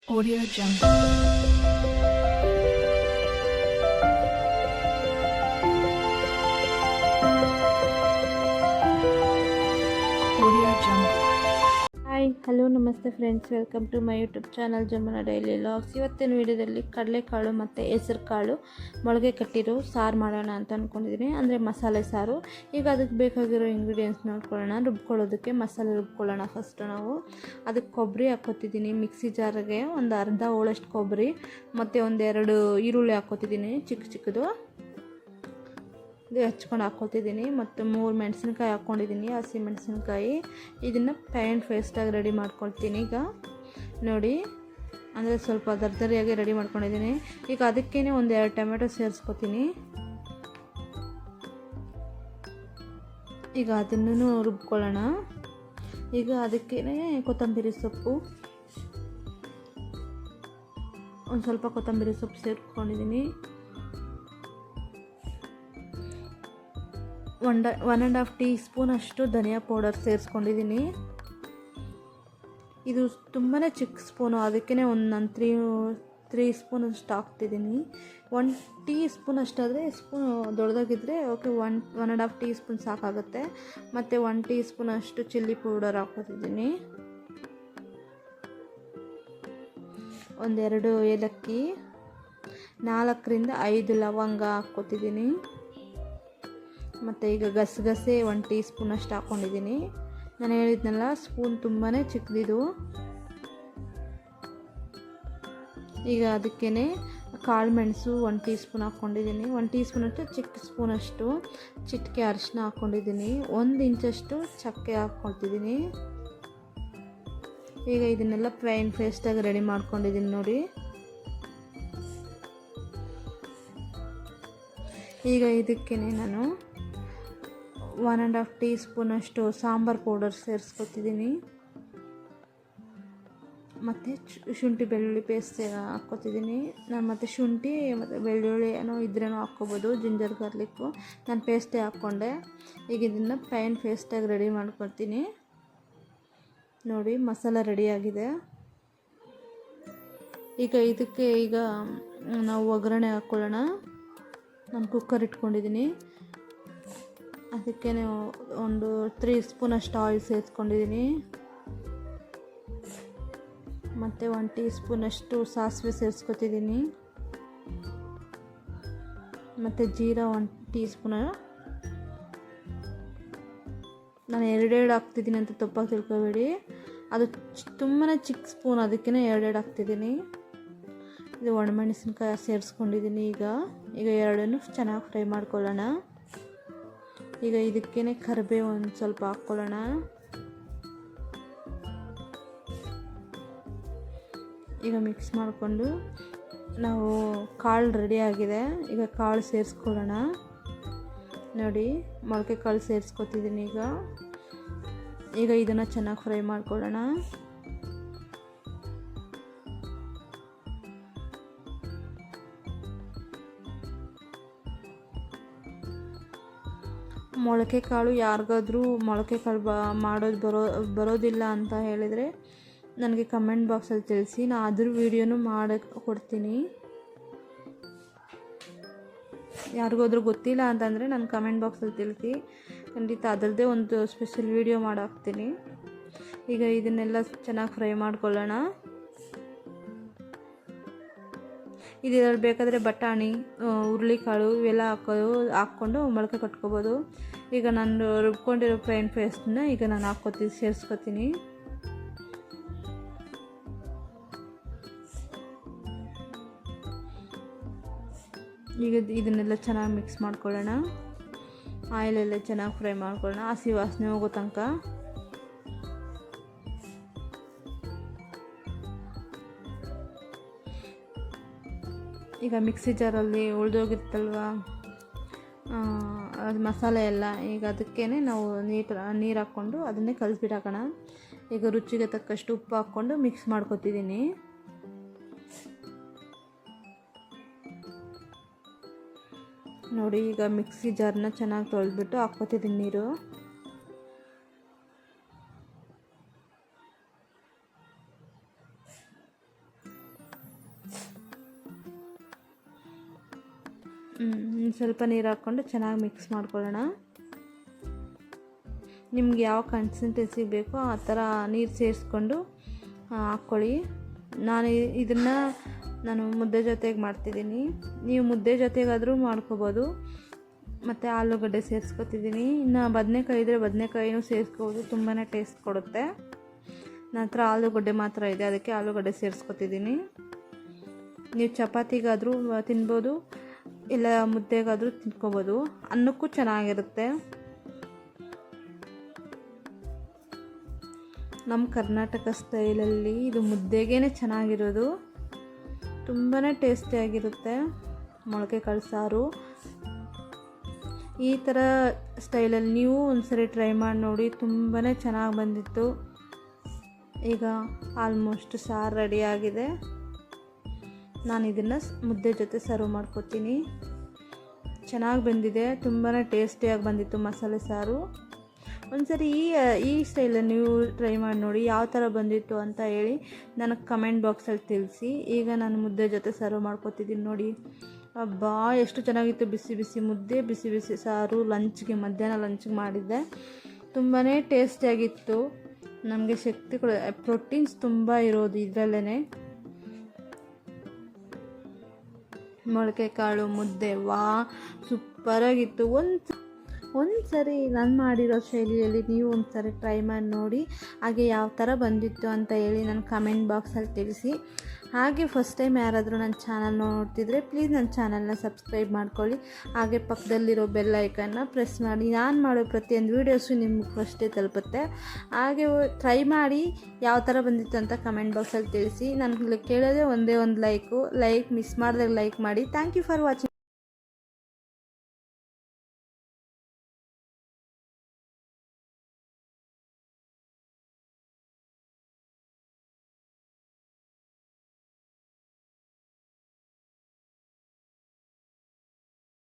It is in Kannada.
Audio Jungle. Audio Jungle. Hi hello ನಮಸ್ತೆ friends, welcome to my YouTube channel Jamuna daily logs. ಇವತ್ತಿನ ವಿಡಿಯೋದಲ್ಲಿ ಕಡಲೆಕಾಳು ಮತ್ತು ಹೆಸರು ಕಾಳು ಮೊಳಗೆ ಕಟ್ಟಿರೋ ಸಾರು ಮಾಡೋಣ ಅಂತ ಅಂದ್ಕೊಂಡಿದ್ದೀನಿ, ಅಂದರೆ ಮಸಾಲೆ ಸಾರು. ಈಗ ಅದಕ್ಕೆ ಬೇಕಾಗಿರೋ ಇಂಗ್ರೀಡಿಯೆಂಟ್ಸ್ ನೋಡ್ಕೊಳ್ಳೋಣ. ರುಬ್ಕೊಳ್ಳೋದಕ್ಕೆ ಮಸಾಲೆ ರುಬ್ಕೊಳ್ಳೋಣ. ಫಸ್ಟು ನಾವು ಅದಕ್ಕೆ ಕೊಬ್ಬರಿ ಹಾಕ್ಕೊತಿದ್ದೀನಿ ಮಿಕ್ಸಿ ಜಾರಿಗೆ, ಒಂದು ಅರ್ಧ ಹೋಳಷ್ಟು ಕೊಬ್ಬರಿ ಮತ್ತು ಒಂದೆರಡು ಈರುಳ್ಳಿ ಹಾಕ್ಕೊತಿದ್ದೀನಿ ಚಿಕ್ಕ ಚಿಕ್ಕದು, ಇದು ಹಚ್ಕೊಂಡು ಹಾಕ್ಕೊತಿದ್ದೀನಿ. ಮತ್ತು 3 ಮೆಣಸಿನ್ಕಾಯಿ ಹಾಕ್ಕೊಂಡಿದ್ದೀನಿ, ಹಸಿ ಮೆಣಸಿನ್ಕಾಯಿ. ಇದನ್ನು ಫೈನ್ ಪೇಸ್ಟಾಗಿ ರೆಡಿ ಮಾಡ್ಕೊಳ್ತೀನಿ. ಈಗ ನೋಡಿ, ಅಂದರೆ ಸ್ವಲ್ಪ ದರ್ದರಿಯಾಗಿ ರೆಡಿ ಮಾಡ್ಕೊಂಡಿದ್ದೀನಿ. ಈಗ ಅದಕ್ಕೇ ಒಂದು 2 ಟೊಮೆಟೊ ಸೇರಿಸ್ಕೊತೀನಿ. ಈಗ ಅದನ್ನು ರುಬ್ಕೊಳ್ಳೋಣ. ಈಗ ಅದಕ್ಕೇ ಕೊತ್ತಂಬರಿ ಸೊಪ್ಪು, ಒಂದು ಸ್ವಲ್ಪ ಕೊತ್ತಂಬರಿ ಸೊಪ್ಪು ಸೇರ್ಕೊಂಡಿದ್ದೀನಿ. 1.5 ಟೀ ಸ್ಪೂನ್ ಅಷ್ಟು ಧನಿಯಾ ಪೌಡರ್ ಸೇರಿಸ್ಕೊಂಡಿದ್ದೀನಿ. ಇದು ತುಂಬಾ ಚಿಕ್ಕ ಸ್ಪೂನು, ಅದಕ್ಕೇ ನಾನು 3 ಸ್ಪೂನ್ ಅಷ್ಟು ಹಾಕ್ತಿದ್ದೀನಿ. 1 ಟೀ ಸ್ಪೂನ್ ಅಷ್ಟಾದರೆ, ಸ್ಪೂನ್ ದೊಡ್ಡದಾಗಿದ್ದರೆ ಓಕೆ, 1.5 ಟೀ ಸ್ಪೂನ್ ಸಾಕಾಗುತ್ತೆ. ಮತ್ತು 1 ಟೀ ಸ್ಪೂನ್ ಅಷ್ಟು ಚಿಲ್ಲಿ ಪೌಡರ್ ಹಾಕ್ಕೊತಿದ್ದೀನಿ. 2 ಏಲಕ್ಕಿ, 4ರಿಂದ 5 ಲವಂಗ ಹಾಕ್ಕೊತಿದ್ದೀನಿ. ಮತ್ತು ಈಗ ಗಸಗಸೆ 1 ಟೀ ಸ್ಪೂನ್ ಅಷ್ಟು ಹಾಕ್ಕೊಂಡಿದ್ದೀನಿ. ನಾನು ಹೇಳಿದ್ನಲ್ಲ, ಸ್ಪೂನ್ ತುಂಬಾ ಚಿಕ್ಕದಿದು. ಈಗ ಅದಕ್ಕೇ ಕಾಳು ಮೆಣಸು 1 ಟೀ ಸ್ಪೂನ್ ಹಾಕ್ಕೊಂಡಿದ್ದೀನಿ. 1 ಟೀ ಸ್ಪೂನ್ ಅಷ್ಟು ಚಿಕ್ಕ ಸ್ಪೂನಷ್ಟು ಚಿಟಿಕೆ ಅರಿಶಿನ ಹಾಕ್ಕೊಂಡಿದ್ದೀನಿ. 1 ಇಂಚಷ್ಟು ಚಕ್ಕೆ ಹಾಕ್ಕೊಳ್ತಿದ್ದೀನಿ. ಈಗ ಇದನ್ನೆಲ್ಲ ಫೈನ್ ಪೇಸ್ಟಾಗಿ ರೆಡಿ ಮಾಡ್ಕೊಂಡಿದ್ದೀನಿ ನೋಡಿ. ಈಗ ಇದಕ್ಕೇ ನಾನು 1.5 ಟೀ ಸ್ಪೂನಷ್ಟು ಸಾಂಬಾರು ಪೌಡರ್ ಸೇರಿಸ್ಕೊತಿದ್ದೀನಿ. ಮತ್ತು ಶುಂಠಿ ಬೆಳ್ಳುಳ್ಳಿ ಪೇಸ್ಟ್ ಹಾಕ್ಕೊತಿದ್ದೀನಿ ನಾನು. ಮತ್ತು ಶುಂಠಿ ಮತ್ತು ಬೆಳ್ಳುಳ್ಳಿ ಏನೋ ಇದ್ರೇನೋ ಹಾಕ್ಕೊಬೋದು, ಜಿಂಜರ್ ಗಾರ್ಲಿಕ್ಕು. ನಾನು ಪೇಸ್ಟೇ ಹಾಕ್ಕೊಂಡೆ. ಈಗ ಇದನ್ನು ಫೈನ್ ಪೇಸ್ಟಾಗಿ ರೆಡಿ ಮಾಡ್ಕೊಳ್ತೀನಿ ನೋಡಿ. ಮಸಾಲ ರೆಡಿಯಾಗಿದೆ. ಈಗ ಇದಕ್ಕೆ ನಾವು ಒಗ್ಗರಣೆ ಹಾಕ್ಕೊಳ್ಳೋಣ. ನಾನು ಕುಕ್ಕರ್ ಇಟ್ಕೊಂಡಿದ್ದೀನಿ. ಅದಕ್ಕೆ ಒಂದು 3 ಸ್ಪೂನಷ್ಟು ಆಯಿಲ್ ಸೇರಿಸ್ಕೊಂಡಿದ್ದೀನಿ. ಮತ್ತು 1 ಟೀ ಸ್ಪೂನಷ್ಟು ಸಾಸಿವೆ ಸೇರಿಸ್ಕೊತಿದ್ದೀನಿ. ಮತ್ತು ಜೀರಾ 1 ಟೀ ಸ್ಪೂನ. ನಾನು 2 ಹಾಕ್ತಿದ್ದೀನಿ ಅಂತ ತಪ್ಪಾಗಿ ತಿಳ್ಕೊಬೇಡಿ, ಅದು ತುಂಬಾ ಚಿಕ್ಕ ಸ್ಪೂನ್, ಅದಕ್ಕೇ 2 ಹಾಕ್ತಿದ್ದೀನಿ. ಇದು ಒಣಮೆಣಸಿನ್ಕಾಯಿ ಸೇರಿಸ್ಕೊಂಡಿದ್ದೀನಿ. ಈಗ ಎರಡನ್ನೂ ಚೆನ್ನಾಗಿ ಫ್ರೈ ಮಾಡ್ಕೊಳ್ಳೋಣ. ಈಗ ಇದಕ್ಕೇ ಕರಿಬೇವು ಒಂದು ಸ್ವಲ್ಪ ಹಾಕ್ಕೊಳ್ಳೋಣ. ಈಗ ಮಿಕ್ಸ್ ಮಾಡಿಕೊಂಡು ನಾವು ಕಾಳು ರೆಡಿಯಾಗಿದೆ. ಈಗ ಕಾಳು ಸೇರಿಸ್ಕೊಳ್ಳೋಣ ನೋಡಿ. ಮೊಳಕೆ ಕಾಳು ಸೇರಿಸ್ಕೊತಿದ್ದೀನಿ. ಈಗ ಇದನ್ನು ಚೆನ್ನಾಗಿ ಫ್ರೈ ಮಾಡ್ಕೊಳ್ಳೋಣ. ಮೊಳಕೆ ಕಾಳು ಯಾರಿಗಾದ್ರೂ ಮೊಳಕೆ ಕಾಳು ಮಾಡೋದು ಬರೋದಿಲ್ಲ ಅಂತ ಹೇಳಿದರೆ ನನಗೆ ಕಮೆಂಟ್ ಬಾಕ್ಸಲ್ಲಿ ತಿಳಿಸಿ, ನಾನು ಅದ್ರ ವೀಡಿಯೋನು ಮಾಡಿ ಕೊಡ್ತೀನಿ. ಯಾರಿಗಾದ್ರೂ ಗೊತ್ತಿಲ್ಲ ಅಂತಂದರೆ ನಾನು ಕಮೆಂಟ್ ಬಾಕ್ಸಲ್ಲಿ ತಿಳಿಸಿ, ಖಂಡಿತ ಅದರದ್ದೇ ಒಂದು ಸ್ಪೆಷಲ್ ವೀಡಿಯೋ ಮಾಡಾಕ್ತೀನಿ. ಈಗ ಇದನ್ನೆಲ್ಲ ಚೆನ್ನಾಗಿ ಫ್ರೈ ಮಾಡ್ಕೊಳ್ಳೋಣ. ಇದರಲ್ಲಿ ಬೇಕಾದರೆ ಬಟಾಣಿ, ಹುರುಳಿಕಾಳು ಇವೆಲ್ಲ ಹಾಕ್ಕೊಂಡು ಮೊಳಕೆ ಕಟ್ಕೋಬೋದು. ಈಗ ನಾನು ರುಬ್ಕೊಂಡಿರೋ ಫೈನ್ ಪೇಸ್ಟನ್ನ ಈಗ ನಾನು ಸೇರಿಸ್ಕೊತೀನಿ. ಈಗ ಇದನ್ನೆಲ್ಲ ಚೆನ್ನಾಗಿ ಮಿಕ್ಸ್ ಮಾಡ್ಕೊಳ್ಳೋಣ. ಆಯಿಲೆಲ್ಲ ಚೆನ್ನಾಗಿ ಫ್ರೈ ಮಾಡ್ಕೊಳ್ಳೋಣ, ಹಸಿ ವಾಸನೆ ಹೋಗೋ ತನಕ. ಈಗ ಮಿಕ್ಸಿ ಜಾರಲ್ಲಿ ಉಳಿದೋಗಿರ್ತಲ್ವ ಅದು ಮಸಾಲೆ ಎಲ್ಲ, ಈಗ ಅದಕ್ಕೇ ನಾವು ನೀರು ಹಾಕ್ಕೊಂಡು ಅದನ್ನೇ ಕಲಿಸ್ಬಿಟ್ಟಾಕೋಣ. ಈಗ ರುಚಿಗೆ ತಕ್ಕಷ್ಟು ಉಪ್ಪು ಹಾಕ್ಕೊಂಡು ಮಿಕ್ಸ್ ಮಾಡ್ಕೊತಿದ್ದೀನಿ. ನೋಡಿ, ಈಗ ಮಿಕ್ಸಿ ಜಾರನ್ನ ಚೆನ್ನಾಗಿ ತೊಳೆದ್ಬಿಟ್ಟು ಹಾಕ್ಕೊತಿದ್ದೀನಿ ನೀರು. ಸ್ವಲ್ಪ ನೀರು ಹಾಕ್ಕೊಂಡು ಚೆನ್ನಾಗಿ ಮಿಕ್ಸ್ ಮಾಡ್ಕೊಳ್ಳೋಣ. ನಿಮ್ಗೆ ಯಾವ ಕನ್ಸಿಸ್ಟೆನ್ಸಿ ಬೇಕೋ ಆ ಥರ ನೀರು ಸೇರಿಸ್ಕೊಂಡು ಹಾಕ್ಕೊಳ್ಳಿ. ನಾನು ಮುದ್ದೆ ಜೊತೆಗೆ ಮಾಡ್ತಿದ್ದೀನಿ, ನೀವು ಮುದ್ದೆ ಜೊತೆಗಾದರೂ ಮಾಡ್ಕೋಬೋದು. ಮತ್ತು ಆಲೂಗಡ್ಡೆ ಸೇರಿಸ್ಕೊತಿದ್ದೀನಿ. ಇನ್ನು ಬದನೆಕಾಯಿ ಇದ್ದರೆ ಬದನೆಕಾಯಿನೂ ಸೇರಿಸ್ಕೋಬೋದು, ತುಂಬಾ ಟೇಸ್ಟ್ ಕೊಡುತ್ತೆ. ನನ್ನ ಹತ್ರ ಆಲೂಗಡ್ಡೆ ಮಾತ್ರ ಇದೆ, ಅದಕ್ಕೆ ಆಲೂಗಡ್ಡೆ ಸೇರಿಸ್ಕೊತಿದ್ದೀನಿ. ನೀವು ಚಪಾತಿಗಾದರೂ ತಿನ್ಬೋದು, ಇಲ್ಲ ಮುದ್ದೆಗಾದರೂ ತಿನ್ಕೋಬೋದು, ಅನ್ನಕ್ಕೂ ಚೆನ್ನಾಗಿರುತ್ತೆ. ನಮ್ಮ ಕರ್ನಾಟಕ ಸ್ಟೈಲಲ್ಲಿ ಇದು ಮುದ್ದೆಗೇ ಚೆನ್ನಾಗಿರೋದು, ತುಂಬಾ ಟೇಸ್ಟಿಯಾಗಿರುತ್ತೆ ಮೊಳಕೆ ಕಾಳು ಸಾರು. ಈ ಥರ ಸ್ಟೈಲಲ್ಲಿ ನೀವು ಒಂದ್ಸರಿ ಟ್ರೈ ಮಾಡಿ ನೋಡಿ, ತುಂಬಾ ಚೆನ್ನಾಗಿ ಬಂದಿತ್ತು. ಈಗ ಆಲ್ಮೋಸ್ಟ್ ಸಾರು ರೆಡಿಯಾಗಿದೆ. ನಾನು ಇದನ್ನು ಮುದ್ದೆ ಜೊತೆ ಸರ್ವ್ ಮಾಡ್ಕೊತೀನಿ. ಚೆನ್ನಾಗಿ ಬಂದಿದೆ, ತುಂಬಾ ಟೇಸ್ಟಿಯಾಗಿ ಬಂದಿತ್ತು ಮಸಾಲೆ ಸಾರು. ಒಂದ್ಸರಿ ಈ ಸ್ಟೈಲಲ್ಲಿ ನೀವು ಟ್ರೈ ಮಾಡಿ ನೋಡಿ, ಯಾವ ಥರ ಬಂದಿತ್ತು ಅಂತ ಹೇಳಿ ನನಗೆ ಕಮೆಂಟ್ ಬಾಕ್ಸಲ್ಲಿ ತಿಳಿಸಿ. ಈಗ ನಾನು ಮುದ್ದೆ ಜೊತೆ ಸರ್ವ್ ಮಾಡ್ಕೊತಿದ್ದೀನಿ ನೋಡಿ. ಅಬ್ಬಾ ಎಷ್ಟು ಚೆನ್ನಾಗಿತ್ತು, ಬಿಸಿ ಬಿಸಿ ಮುದ್ದೆ, ಬಿಸಿ ಬಿಸಿ ಸಾರು. ಮಧ್ಯಾಹ್ನ ಲಂಚ್ಗೆ ಮಾಡಿದ್ದೆ, ತುಂಬಾ ಟೇಸ್ಟಿಯಾಗಿತ್ತು. ನಮಗೆ ಶಕ್ತಿ ಪ್ರೋಟೀನ್ಸ್ ತುಂಬ ಇರೋದು ಇದರಲ್ಲೇ. ಮೊಳಕೆ ಕಾಳು ಮುದ್ದೆ ಸೂಪರಾಗಿತ್ತು. ಒಂದು ಸರಿ ನಾನು ಮಾಡಿರೋ ಶೈಲಿಯಲ್ಲಿ ನೀವು ಒಂದು ಸರಿ ಟ್ರೈ ಮಾಡಿ ನೋಡಿ. ಹಾಗೆ ಯಾವ ಥರ ಬಂದಿತ್ತು ಅಂತ ಹೇಳಿ ನನ್ನ ಕಮೆಂಟ್ ಬಾಕ್ಸಲ್ಲಿ ತಿಳಿಸಿ. ಹಾಗೆ ಫಸ್ಟ್ ಟೈಮ್ ಯಾರಾದರೂ ನನ್ನ ಚಾನಲ್ ನೋಡ್ತಿದ್ರೆ ಪ್ಲೀಸ್ ನನ್ನ ಚಾನಲ್ನ ಸಬ್ಸ್ಕ್ರೈಬ್ ಮಾಡ್ಕೊಳ್ಳಿ. ಹಾಗೆ ಪಕ್ಕದಲ್ಲಿರೋ ಬೆಲ್ ಐಕನ್ನ ಪ್ರೆಸ್ ಮಾಡಿ. ನಾನು ಮಾಡೋ ಪ್ರತಿಯೊಂದು ವೀಡಿಯೋಸು ನಿಮ್ಗೆ ಫಸ್ಟೇ ತಲುಪುತ್ತೆ. ಹಾಗೆ ಟ್ರೈ ಮಾಡಿ ಯಾವ ಥರ ಬಂದಿತ್ತು ಅಂತ ಕಮೆಂಟ್ ಬಾಕ್ಸಲ್ಲಿ ತಿಳಿಸಿ. ನನಗೆ ಕೇಳೋದೇ ಒಂದೇ ಒಂದು ಲೈಕ್ ಮಿಸ್ ಮಾಡಿದಾಗ ಲೈಕ್ ಮಾಡಿ. Thank you for watching.